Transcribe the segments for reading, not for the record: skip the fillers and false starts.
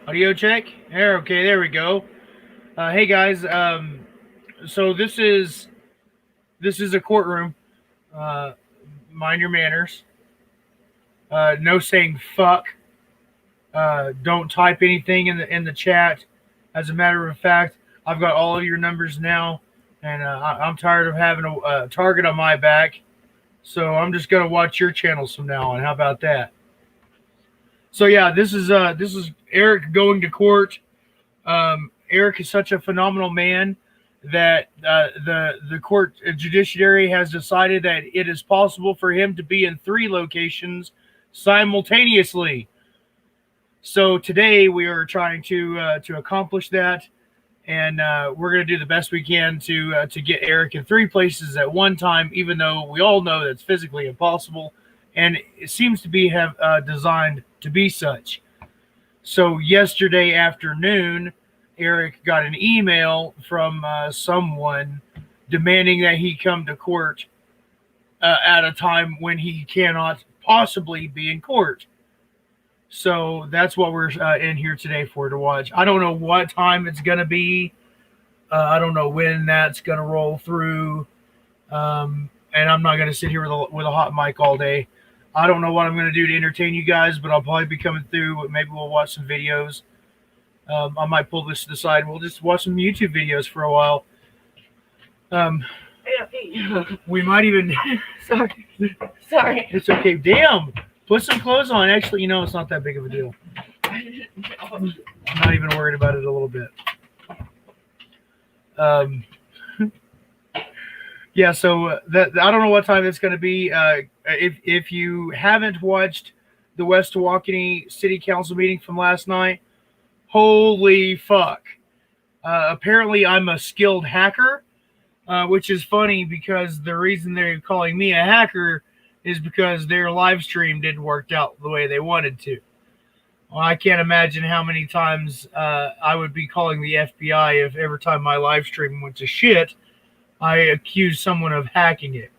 Audio check. There, okay, there we go. Hey guys, so this is a courtroom. Uh, Mind your manners. No saying fuck. Don't type anything in the chat. As a matter of fact, I've got all of your numbers now, and I'm tired of having a target on my back. So I'm just gonna watch your channels from now on. How about that? So yeah, this is Eric going to court. Eric is such a phenomenal man that the court judiciary has decided that it is possible for him to be in three locations simultaneously. So today we are trying to accomplish that, and we're going to do the best we can to get Eric in three places at one time, even though we all know that's physically impossible, and it seems to be have designed to be such. So yesterday afternoon, Eric got an email from someone demanding that he come to court at a time when he cannot possibly be in court. So that's what we're in here today for to watch. I don't know what time it's going to be. I don't know when that's going to roll through. And I'm not going to sit here with a hot mic all day. I don't know what I'm going to do to entertain you guys, but I'll probably be coming through. Maybe we'll watch some videos. I might pull this to the side. We'll just watch some YouTube videos for a while. Um, we might even. Sorry. Sorry. It's okay. Damn. Put some clothes on. Actually, it's not that big of a deal. I'm not even worried about it a little bit. Um, yeah. So that I don't know what time it's going to be. If you haven't watched the West Walkeny City Council meeting from last night, holy fuck. Apparently, I'm a skilled hacker, which is funny because the reason they're calling me a hacker is because their live stream didn't work out the way they wanted to. Well, I can't imagine how many times I would be calling the FBI if every time my live stream went to shit, I accused someone of hacking it.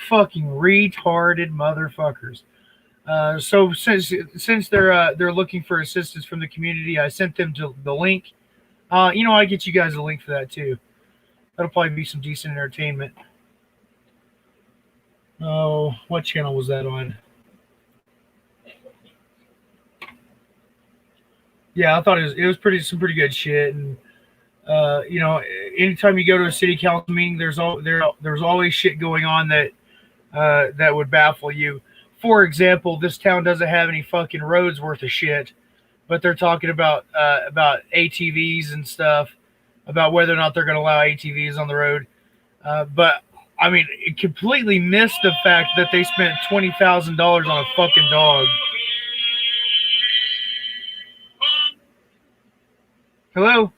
Fucking retarded motherfuckers. So since they're looking for assistance from the community, I sent them to the link. I get you guys a link for that too. That'll probably be some decent entertainment. Oh, what channel was that on? Yeah, I thought it was some pretty good shit. And anytime you go to a city council meeting, there's always shit going on that would baffle you. For example, this town doesn't have any fucking roads worth of shit, but they're talking about ATVs and stuff, about whether or not they're going to allow ATVs on the road. But I mean, it completely missed the fact that they spent $20,000 on a fucking dog. Hello.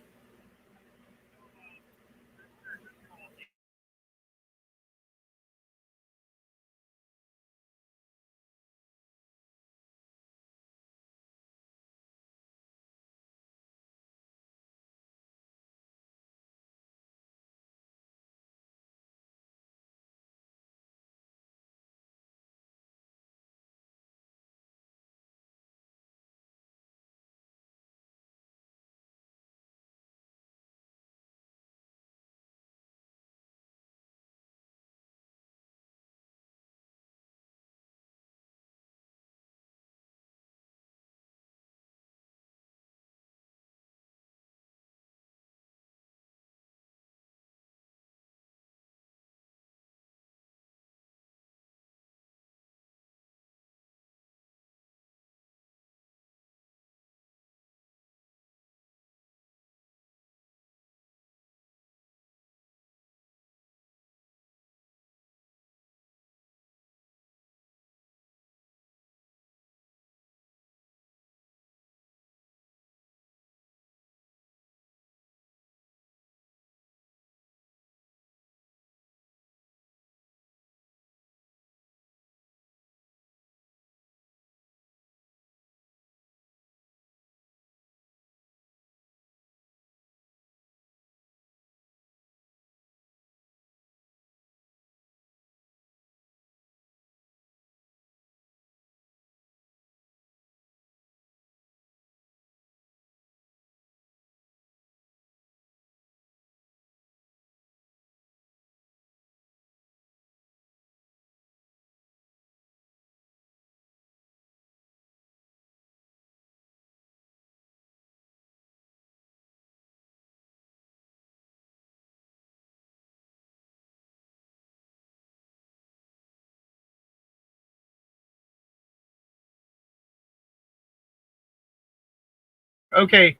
Okay,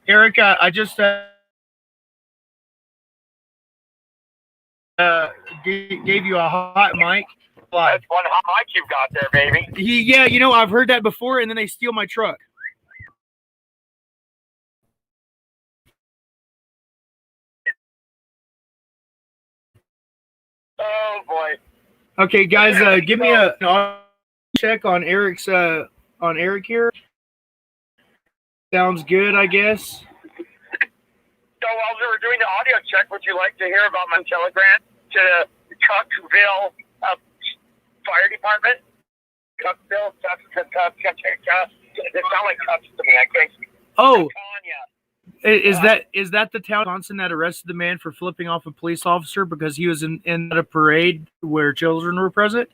Eric, I just gave you a hot mic. Live. That's one hot mic you've got there, baby. Yeah, you know, I've heard that before, and then they steal my truck. Oh boy. Okay, guys, give me an audio check on Eric here. Sounds good, I guess. So while we were doing the audio check, would you like to hear about my telegram to the Cuckville Fire Department? Cuckville, they sound like cups to me. I can't. Oh, Tanya. is that the town in Wisconsin that arrested the man for flipping off a police officer because he was in a parade where children were present?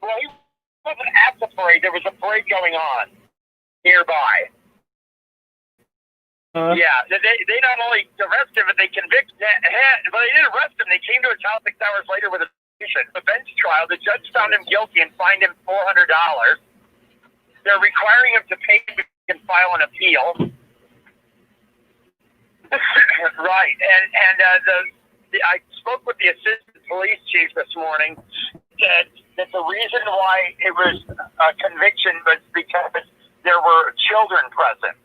Well, he wasn't at the parade. There was a parade going on nearby. Yeah, they not only arrested him, but they convicted him. But they didn't arrest him. They came to his house 6 hours later with a bench trial. The judge found him guilty and fined him $400. They're requiring him to pay and file an appeal. Right, and I spoke with the assistant police chief this morning. That the reason why it was a conviction was because there were children present.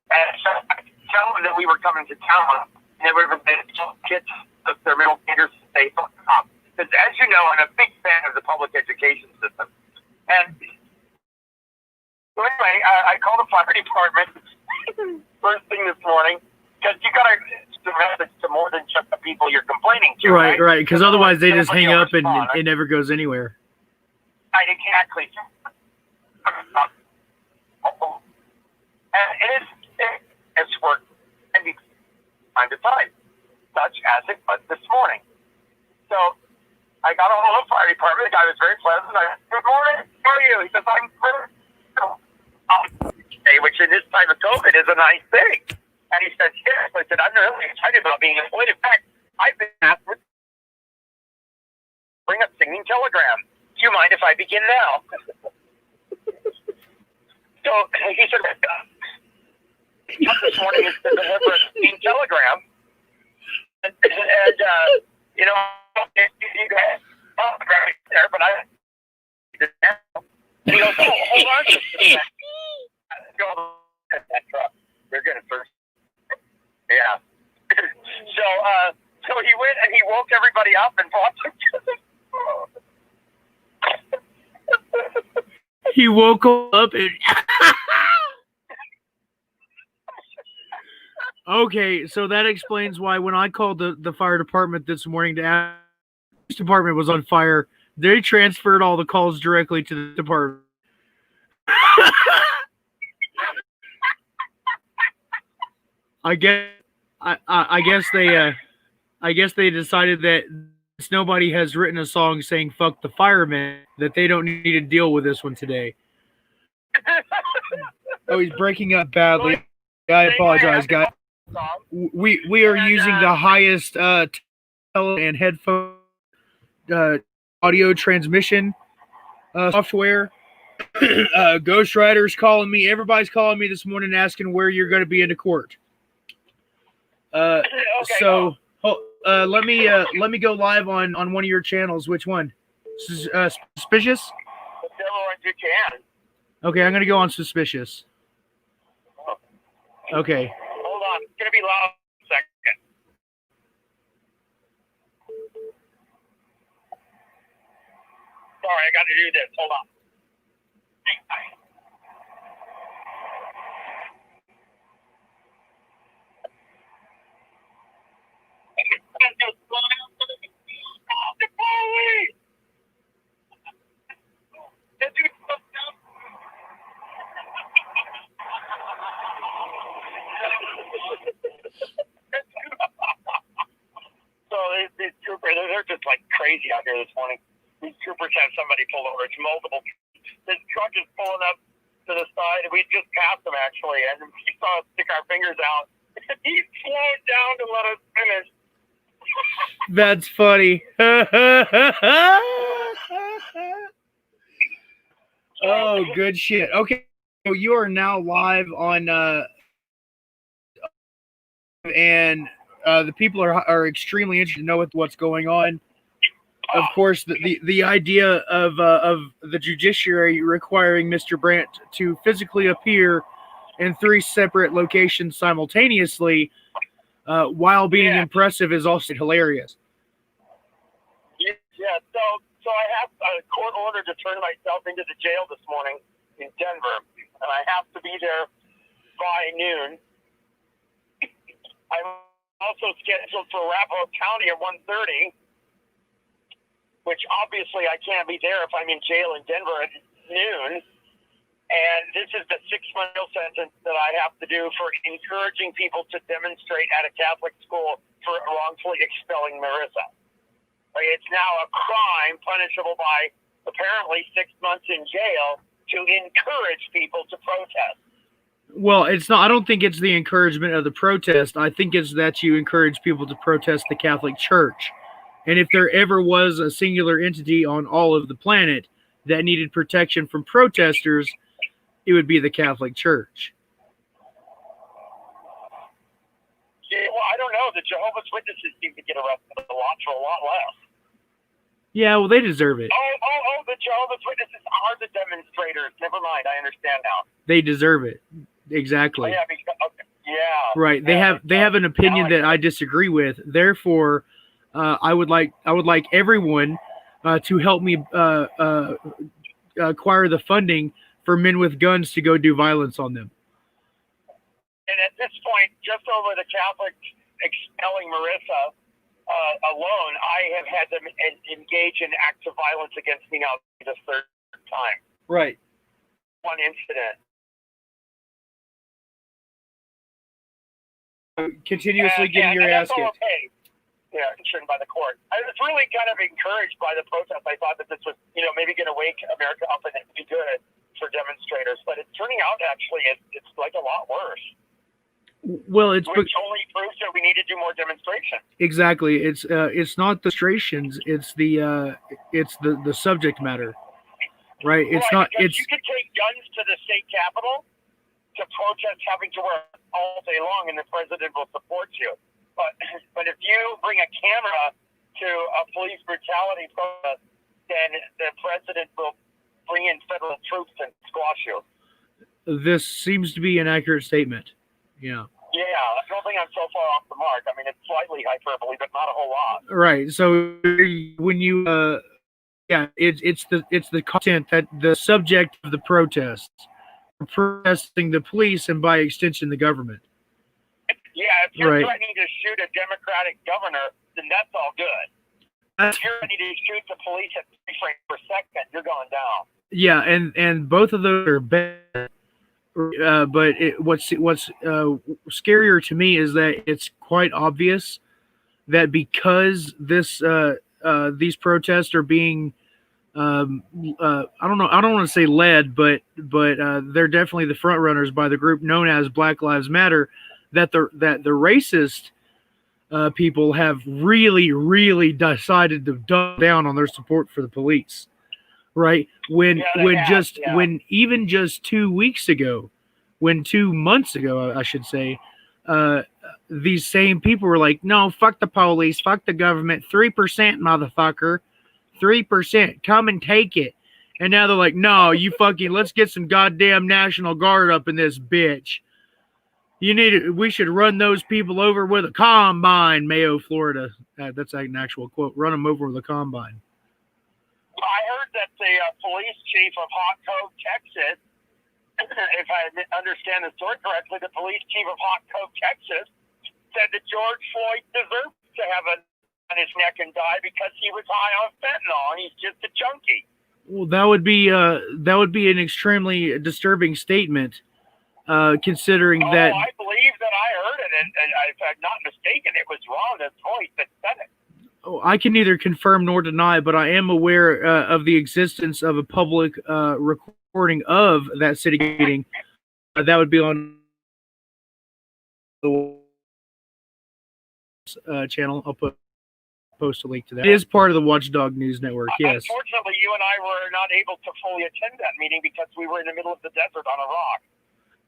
And so I tell them that we were coming to town, and they would have been kids of their middle fingers to say something up. Because as you know, I'm a big fan of the public education system. And so anyway, I called the fire department first thing this morning, because you got to message to more than just the people you're complaining to. Right. Because otherwise they just hang up and it never goes anywhere. Right, exactly. And it's worked time to time, such as it was this morning. So I got a hold of the fire department. The guy was very pleasant. I said, "Good morning. How are you?" He says, "I'm good." Okay, which in this time of COVID is a nice thing. And he said, "Yes." I said, "I'm really excited about being employed. In fact, I've been asked to bring a singing telegram. Do you mind if I begin now?" So he said, "This morning is to deliver a singing telegram." And you know, you guys, there, but I. And he goes, "Oh, hold on just a second. Go at that truck. They're good at first." Yeah. So he went and he woke everybody up and bought some. He woke up and. Okay, so that explains why when I called the fire department this morning to ask the police department was on fire, they transferred all the calls directly to the department. I guess they decided that since nobody has written a song saying "fuck the firemen," that they don't need to deal with this one today. Oh, he's breaking up badly. I apologize, guys. We are using the highest tele and headphone audio transmission software. Ghost Rider's calling me. Everybody's calling me this morning asking where you're going to be into court. So let me go live on one of your channels. Which one? Suspicious? You can. Okay, I'm going to go on Suspicious. Okay. Hold on. It's going to be loud in a second. Sorry, I got to do this. Hold on. So these troopers, they're just like crazy out here this morning. These troopers have somebody pull over. It's multiple. This truck is pulling up to the side, and we just passed him actually, and we saw us stick our fingers out. He slowed down to let us finish. That's funny. Oh, good shit. Okay, you are now live on, and the people are extremely interested to know what's going on. Of course, the idea of the judiciary requiring Mr. Brandt to physically appear in 3 separate locations simultaneously while being impressive is also hilarious. Yeah, so I have a court order to turn myself into the jail this morning in Denver, and I have to be there by noon. I'm also scheduled for Arapahoe County at 1:30, which obviously I can't be there if I'm in jail in Denver at noon. And this is the 6-month jail sentence that I have to do for encouraging people to demonstrate at a Catholic school for wrongfully expelling Marissa. It's now a crime punishable by apparently 6 months in jail to encourage people to protest. Well, it's not. I don't think it's the encouragement of the protest. I think it's that you encourage people to protest the Catholic Church. And if there ever was a singular entity on all of the planet that needed protection from protesters, it would be the Catholic Church. Yeah, well, I don't know. The Jehovah's Witnesses seem to get arrested a lot for a lot less. Yeah, well, they deserve it. Oh, the Jehovah's Witnesses are the demonstrators. Never mind, I understand now. They deserve it. Exactly. Oh, yeah, because, okay. Yeah. Right. They have an opinion that I disagree with. Therefore, I would like everyone to help me acquire the funding for men with guns to go do violence on them. And at this point, just over the Catholics expelling Marissa alone, I have had them engage in acts of violence against me now the 3rd time. Right. One incident. Continuously getting your ass kicked. Okay. Yeah, shouldn't by the court. I was really kind of encouraged by the protest. I thought that this was, maybe going to wake America up and it'd be good for demonstrators. But it's turning out actually it's like a lot worse. Well, which only proves that we need to do more demonstrations. Exactly. It's not the demonstrations. It's the subject matter. Right. It's not. It's you could take guns to the state capitol to protest having to wear all day long, and the president will support you. But if you bring a camera to a police brutality protest, then the president will bring in federal troops and squash you. This seems to be an accurate statement. Yeah. Yeah, I don't think I'm so far off the mark. I mean, it's slightly hyperbole, but not a whole lot. Right. So when you, it's the content that the subject of the protests, protesting the police and by extension the government. Yeah, if you're threatening to shoot a Democratic governor, then that's all good. If you're threatening to shoot the police at 3 frames per second, you're going down. Yeah, and both of those are bad. But what's scarier to me is that it's quite obvious that because these protests are being I don't want to say led, but they're definitely the front runners by the group known as Black Lives Matter, that the racist people have really decided to dumb down on their support for the police. Right. When even just 2 weeks ago, 2 months ago, I should say, these same people were like, no, fuck the police, fuck the government, 3%, motherfucker, 3%, come and take it. And now they're like, no, you fucking, let's get some goddamn National Guard up in this bitch. We should run those people over with a combine, Mayo, Florida. That's an actual quote. Run them over with a combine. I heard that the police chief of Hot Cove, Texas, if I understand the story correctly, the police chief of Hot Cove, Texas, said that George Floyd deserved to have on his neck and die because he was high on fentanyl and he's just a junkie. Well, that would be an extremely disturbing statement, considering that. I believe that I heard it, and if I'm not mistaken, it was Ron Hoyt that said it. I can neither confirm nor deny, but I am aware of the existence of a public recording of that city meeting. That would be on the channel. I'll put post a link to that. It is part of the Watchdog News Network, yes. Unfortunately, you and I were not able to fully attend that meeting because we were in the middle of the desert on a rock.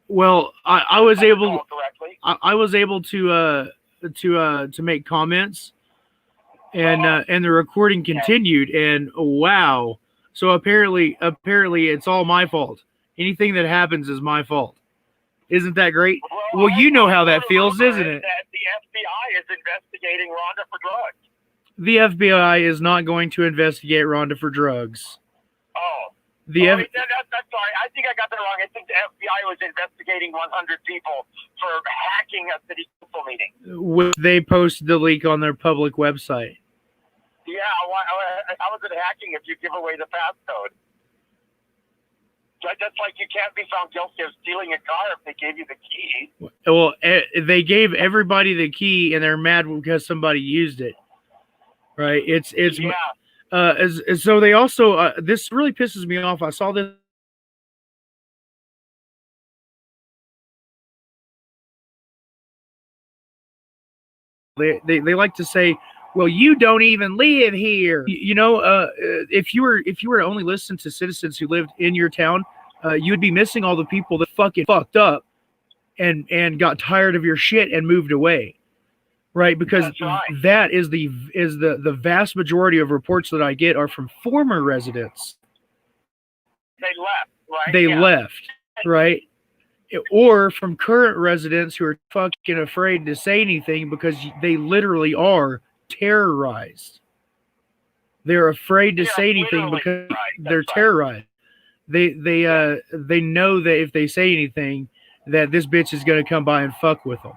Well, I was able. Correctly. I was able to make comments, and the recording continued. And wow, so apparently it's all my fault. Anything that happens is my fault. Isn't that great? Well, you know how that feels, isn't it? That the FBI is investigating Rhonda for drugs. The FBI is not going to investigate Rhonda for drugs. Oh. I'm sorry. I think I got that wrong. I think the FBI was investigating 100 people for hacking a city council meeting. They posted the leak on their public website. Yeah, how is it hacking if you give away the passcode? Just like you can't be found guilty of stealing a car if they gave you the key. Well, they gave everybody the key, and they're mad because somebody used it. Right? It's yeah. So they also this really pisses me off. I saw this. They like to say, well, you don't even live here. You know, if you were to only listen to citizens who lived in your town, you would be missing all the people that fucking fucked up and got tired of your shit and moved away. Right? Because that is the vast majority of reports that I get are from former residents. They left, right? They left, right? Or from current residents who are fucking afraid to say anything because they literally are terrorized. They're afraid to say anything because they're terrorized. They know that if they say anything, that this bitch is gonna come by and fuck with them.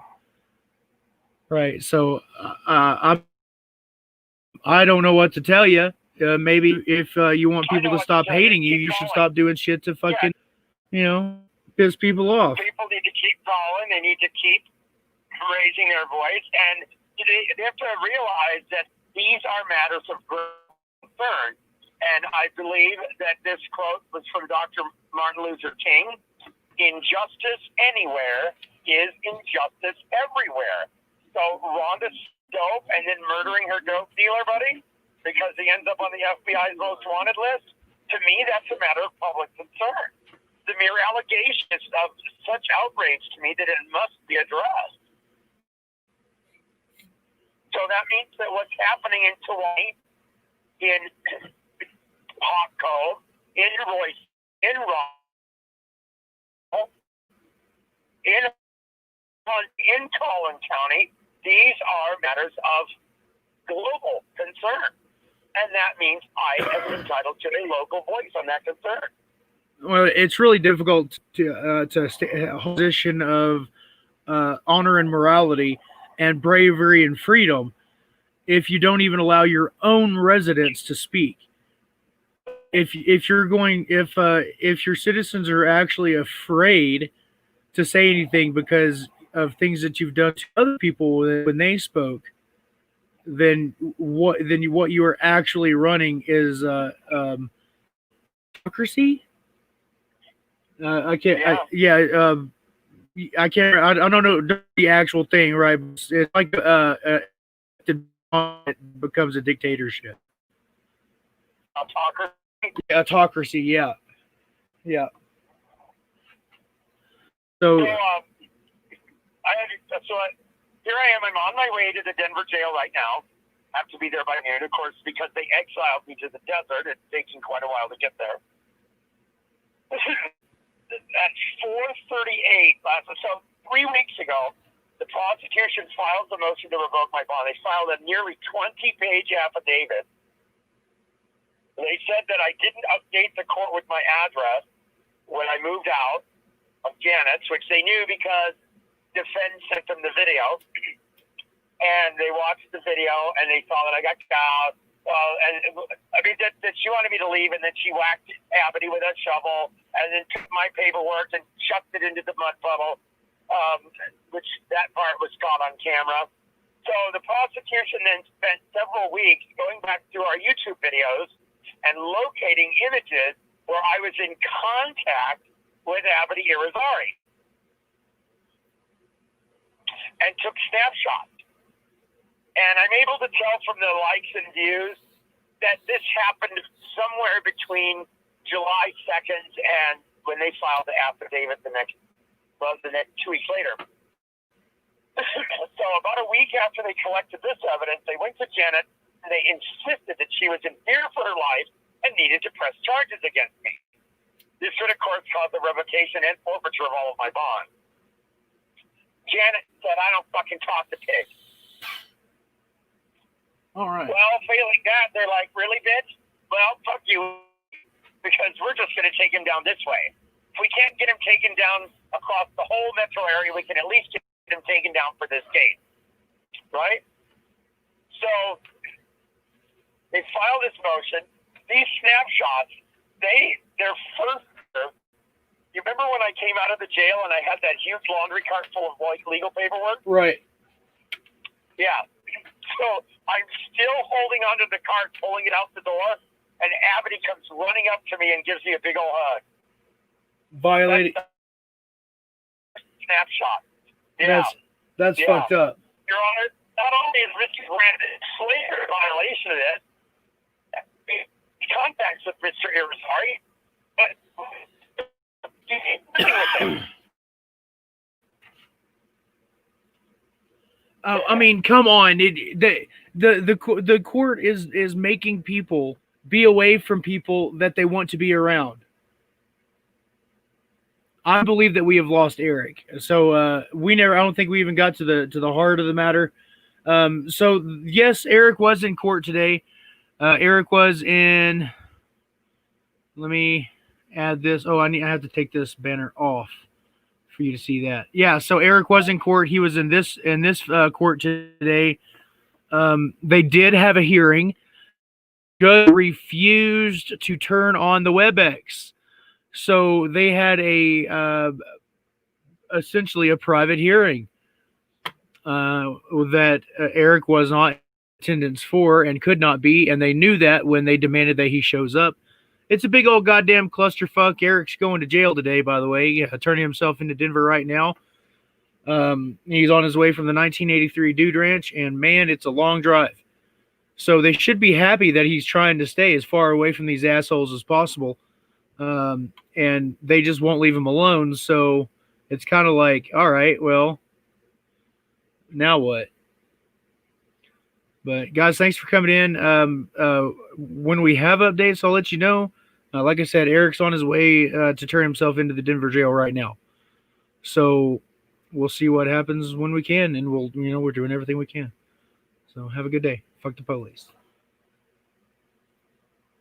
Right. So I don't know what to tell you. Maybe if you want people to stop hating you, you should stop doing shit to fucking, piss people off. People need to keep calling. They need to keep raising their voice, and they have to realize that these are matters of concern. And I believe that this quote was from Dr. Martin Luther King: "Injustice anywhere is injustice everywhere." So Rhonda's dope and then murdering her dope dealer buddy because he ends up on the FBI's most wanted list. To me, that's a matter of public concern. The mere allegation is of such outrage to me that it must be addressed. So that means that what's happening in Hawaii, in Hawk Cove, in Royce, in Rockville, in Collin County, these are matters of global concern. And that means I am entitled to a local voice on that concern. Well, it's really difficult to stay in a position of honor and morality and bravery and freedom if you don't even allow your own residents to speak. If your citizens are actually afraid to say anything because of things that you've done to other people when they spoke, then what you are actually running is democracy. I don't know the actual thing, right? It's like it becomes a dictatorship. Autocracy, yeah. So here I am. I'm on my way to the Denver jail right now. I have to be there by noon, of course, because they exiled me to the desert. It's taking quite a while to get there. At 4:38 so 3 weeks ago, the prosecution filed the motion to revoke my bond. They filed a nearly 20-page affidavit. They said that I didn't update the court with my address when I moved out of Janet's, which they knew because defense sent them the video. And they watched the video and they saw that I got out. That she wanted me to leave, and then she whacked Abity with a shovel, and then took my paperwork and chucked it into the mud puddle, which that part was caught on camera. So the prosecution then spent several weeks going back through our YouTube videos and locating images where I was in contact with Abity Irizarry and took snapshots. And I'm able to tell from the likes and views that this happened somewhere between July 2nd and when they filed the affidavit the next 2 weeks later. So about a week after they collected this evidence, they went to Janet and they insisted that she was in fear for her life and needed to press charges against me. This would, of course, cause the revocation and forfeiture of all of my bonds. Janet said, I don't fucking talk to pigs. All right. Well, failing that, they're like, really, bitch? Well, fuck you, because we're just going to take him down this way. If we can't get him taken down across the whole metro area, we can at least get him taken down for this case. Right? So, they file this motion. These snapshots, their first, you remember when I came out of the jail and I had that huge laundry cart full of like legal paperwork? Right. Yeah. So I'm still holding onto the cart, pulling it out the door, and Abity comes running up to me and gives me a big old hug. Violated. Snapshot. Yeah. That's Yeah. fucked up. Your Honor, not only is Mr. Grant a clear violation of this, he contacts with Mr. Irizarry, but he's with him. I mean, come on! The court is making people be away from people that they want to be around. I believe that we have lost Eric. So I don't think we even got to the heart of the matter. So yes, Eric was in court today. Eric was in. Let me add this. Oh, I have to take this banner off for you to see that. Yeah, so Eric was in court. He was in this court today. They did have a hearing. Judge refused to turn on the WebEx, so they had essentially a private hearing that Eric was not in attendance for and could not be, and they knew that when they demanded that he shows up. It's a big old goddamn clusterfuck. Eric's going to jail today, by the way, turning himself into Denver right now. He's on his way from the 1983 Dude Ranch, and man, it's a long drive. So they should be happy that he's trying to stay as far away from these assholes as possible. And they just won't leave him alone. So it's kind of like, all right, well, now what? But guys, thanks for coming in. When we have updates, I'll let you know. Like I said, Eric's on his way to turn himself into the Denver jail right now. So we'll see what happens when we can, and we're doing everything we can. So have a good day. Fuck the police.